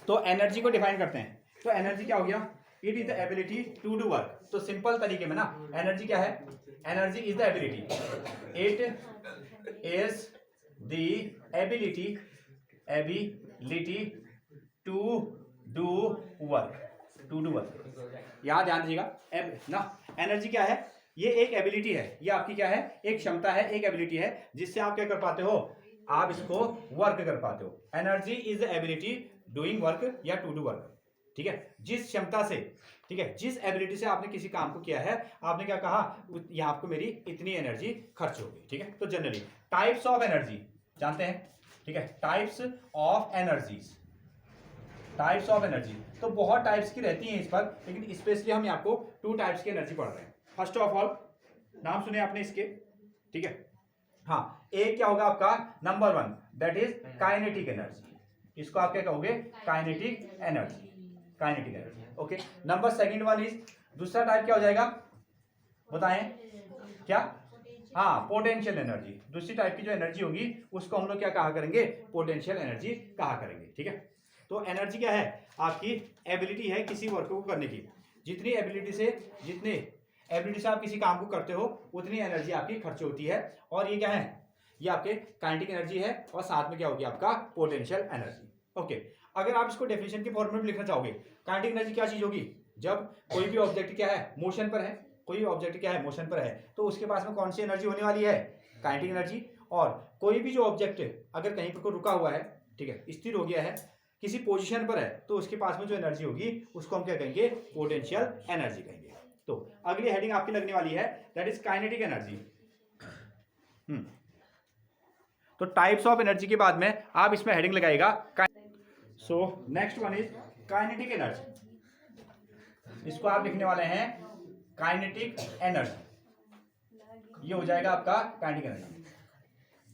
तो एनर्जी को डिफाइन करते हैं, तो एनर्जी क्या हो गया, it is the ability to do work. तो सिंपल तरीके में ना एनर्जी क्या है, energy is the ability, it is the ability to do work, to do work. याद ध्यान दीजिएगा ना, एनर्जी क्या है, ये एक एबिलिटी है, ये आपकी क्या है, एक क्षमता है, एक एबिलिटी है जिससे आप क्या कर पाते हो, आप इसको वर्क कर पाते हो। Energy is the ability doing work या टू डू वर्क, ठीक है। जिस क्षमता से, ठीक है, जिस एबिलिटी से आपने किसी काम को किया है, आपने क्या कहा, यहाँ आपको मेरी इतनी एनर्जी खर्च होगी, ठीक है। तो जनरली टाइप्स ऑफ एनर्जी जानते हैं, ठीक है, types of energies, types of energy तो बहुत टाइप्स की रहती हैं इस पर, लेकिन स्पेशली हम आपको 2 टाइप्स की एनर्जी पढ़ रहे हैं। फर्स्ट ऑफ ऑल नाम सुने आपने इसके, ठीक है, हाँ, एक क्या होगा आपका number 1, that is kinetic energy, इसको आप क्या कहोगे, kinetic energy, kinetic energy, okay. Number second 1 is, दूसरा टाइप क्या हो जाएगा, बताएं क्या, हाँ, पोटेंशियल एनर्जी। दूसरी टाइप की जो एनर्जी होगी उसको हम लोग क्या कहा करेंगे, पोटेंशियल एनर्जी कहा करेंगे, ठीक है। तो एनर्जी क्या है, आपकी एबिलिटी है किसी वर्क को करने की, जितनी एबिलिटी से आप किसी काम को करते हो उतनी एनर्जी आपकी खर्च होती है, और ये क्या है, ये आपके काइनेटिक एनर्जी है, और साथ में क्या होगी आपका पोटेंशियल एनर्जी, ओके। अगर आप इसको डेफिनेशन के फॉर्म में लिखना चाहोगे, काइनेटिक एनर्जी क्या चीज होगी, जब कोई भी ऑब्जेक्ट क्या है, मोशन पर है, कोई भी ऑब्जेक्ट क्या है, मोशन पर है, तो उसके पास में कौन सी एनर्जी होने वाली है, काइनेटिक एनर्जी। और कोई भी जो ऑब्जेक्ट अगर कहीं पर रुका हुआ है, ठीक है, स्थिर हो गया है, किसी पोजीशन पर है, तो उसके पास में जो एनर्जी होगी उसको हम क्या कहेंगे, पोटेंशियल एनर्जी कहेंगे। तो अगली हेडिंग आपकी लगने वाली है, दैट इज काइनेटिक एनर्जी। तो टाइप्स ऑफ एनर्जी के बाद में आप इसमें हेडिंग लगाएगा। So next one is kinetic energy, इसको आप लिखने वाले हैं काइनेटिक एनर्जी, ये हो जाएगा आपका काइनेटिक एनर्जी।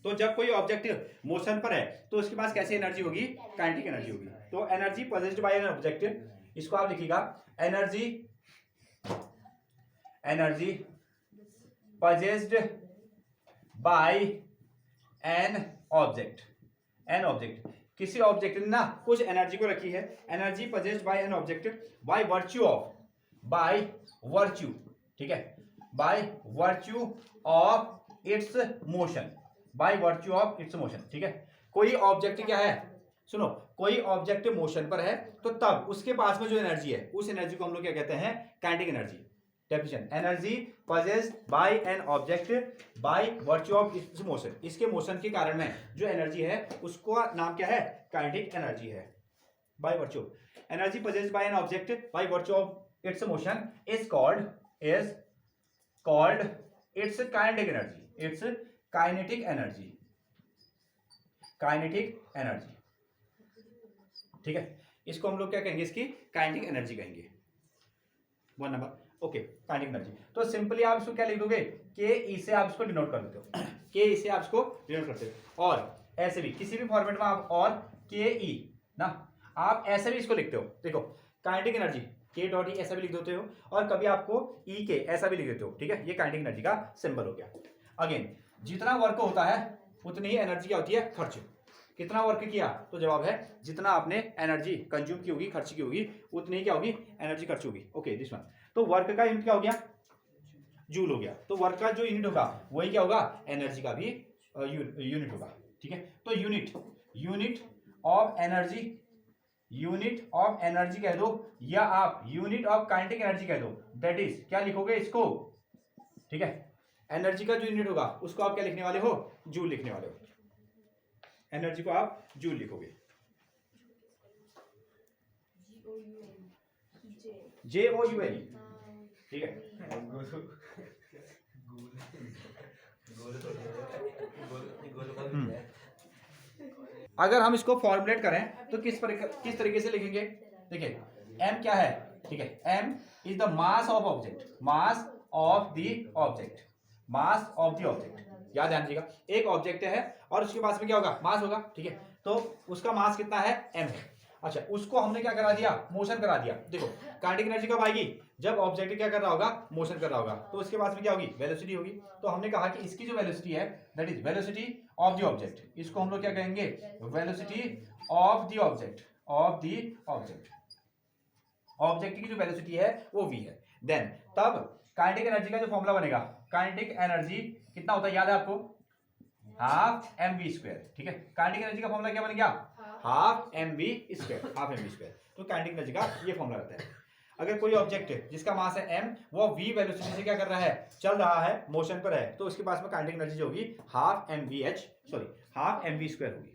तो जब कोई ऑब्जेक्ट मोशन पर है तो उसके पास कैसी एनर्जी होगी, काइनेटिक एनर्जी होगी। तो energy possessed by an object, इसको आप लिखिएगा energy possessed by an object. An object, किसी ऑब्जेक्ट ने ना कुछ एनर्जी को रखी है, energy possessed by an object by virtue, ठीक है, by virtue of its motion, by virtue of its motion, ठीक है। कोई ऑब्जेक्ट क्या है, सुनो, कोई ऑब्जेक्ट मोशन पर है तो तब उसके पास में जो एनर्जी है उस एनर्जी को हम लोग क्या कहते हैं, kinetic energy. Definition, energy possessed by an object by virtue of its motion, इसके मोशन के कारण में जो एनर्जी है उसको नाम क्या है, काइनेटिक एनर्जी है। By virtue, energy possessed by an object by virtue of its motion is called its kinetic energy, it's kinetic energy, kinetic energy, ठीक है। इसको हम लोग क्या कहेंगे, इसकी काइनेटिक एनर्जी कहेंगे। 1 नंबर, ओके, काइनेटिक एनर्जी। तो सिंपली आप इसको क्या लिख दोगे, के ई से आप इसको डिनोट कर देते हो, के ई से आप इसको डिनोट करते हो, और ऐसे भी किसी भी फॉर्मेट में आप, और के ई ना, आप ऐसे भी इसको लिखते हो। देखो काइनेटिक एनर्जी के डॉट ई ऐसा भी लिख देते हो, और कभी आपको ई के ऐसा भी लिख देते हो, ठीक है, ये काइनेटिक एनर्जी का सिंबल हो गया। अगेन, जितना वर्क होता है उतनी ही एनर्जी क्या होती है, खर्च। कितना वर्क किया, तो जवाब है जितना आपने एनर्जी कंज्यूम की होगी, खर्च की होगी, उतनी ही क्या होगी, एनर्जी खर्च होगी, ओके। दिस वन, तो वर्क का यूनिट क्या हो गया, जूल हो गया। तो वर्क का जो यूनिट होगा वही क्या होगा, एनर्जी का भी यूनिट होगा, ठीक है। तो यूनिट ऑफ एनर्जी कह दो, या आप यूनिट ऑफ काइनेटिक एनर्जी कह दो, दैट इज क्या लिखोगे इसको, ठीक है। एनर्जी का जो यूनिट होगा उसको आप क्या लिखने वाले हो, जूल लिखने वाले हो, एनर्जी को आप जूल लिखोगे, JOUL, ठीक है। अगर हम इसको फॉर्मुलेट करें तो किस तरीके से लिखेंगे, देखिए m क्या है, ठीक है, m is the mass of object, mass of the object. याद ध्यान दीजिएगा, एक ऑब्जेक्ट है और उसके पास में क्या होगा, मास होगा, ठीक है। तो उसका मास कितना है, m है। अच्छा, उसको हमने क्या करा दिया, मोशन करा दिया। देखो काइनेटिक एनर्जी कब आएगी, जब ऑब्जेक्ट क्या कर रहा होगा, मोशन कर रहा होगा, तो उसके पास में क्या होगी, वेलोसिटी होगी। तो हमने कहा कि इसकी जो वेलोसिटी है, that is velocity of the object, इसको हम लोग क्या कहेंगे, velocity of the object, of the object, object की जो वेलोसिटी है वो v है। देन तब काइनेटिक एनर्जी का जो फॉर्मूला बनेगा, काइनेटिक एनर्जी कितना होता है याद है आपको, हाफ एम वी स्क्वायर। ठीक है, काइनेटिक एनर्जी का फॉर्मूला क्या बन गया, half M V square, half M V square. तो काइनेटिक एनर्जी का ये फॉर्मूला रहता है। अगर कोई ऑब्जेक्ट है जिसका मास है m, वो v वेलोसिटी से क्या कर रहा है, चल रहा है, मोशन पर है, तो उसके पास में काइनेटिक एनर्जी जो होगी हाफ एम वी स्क्वायर होगी।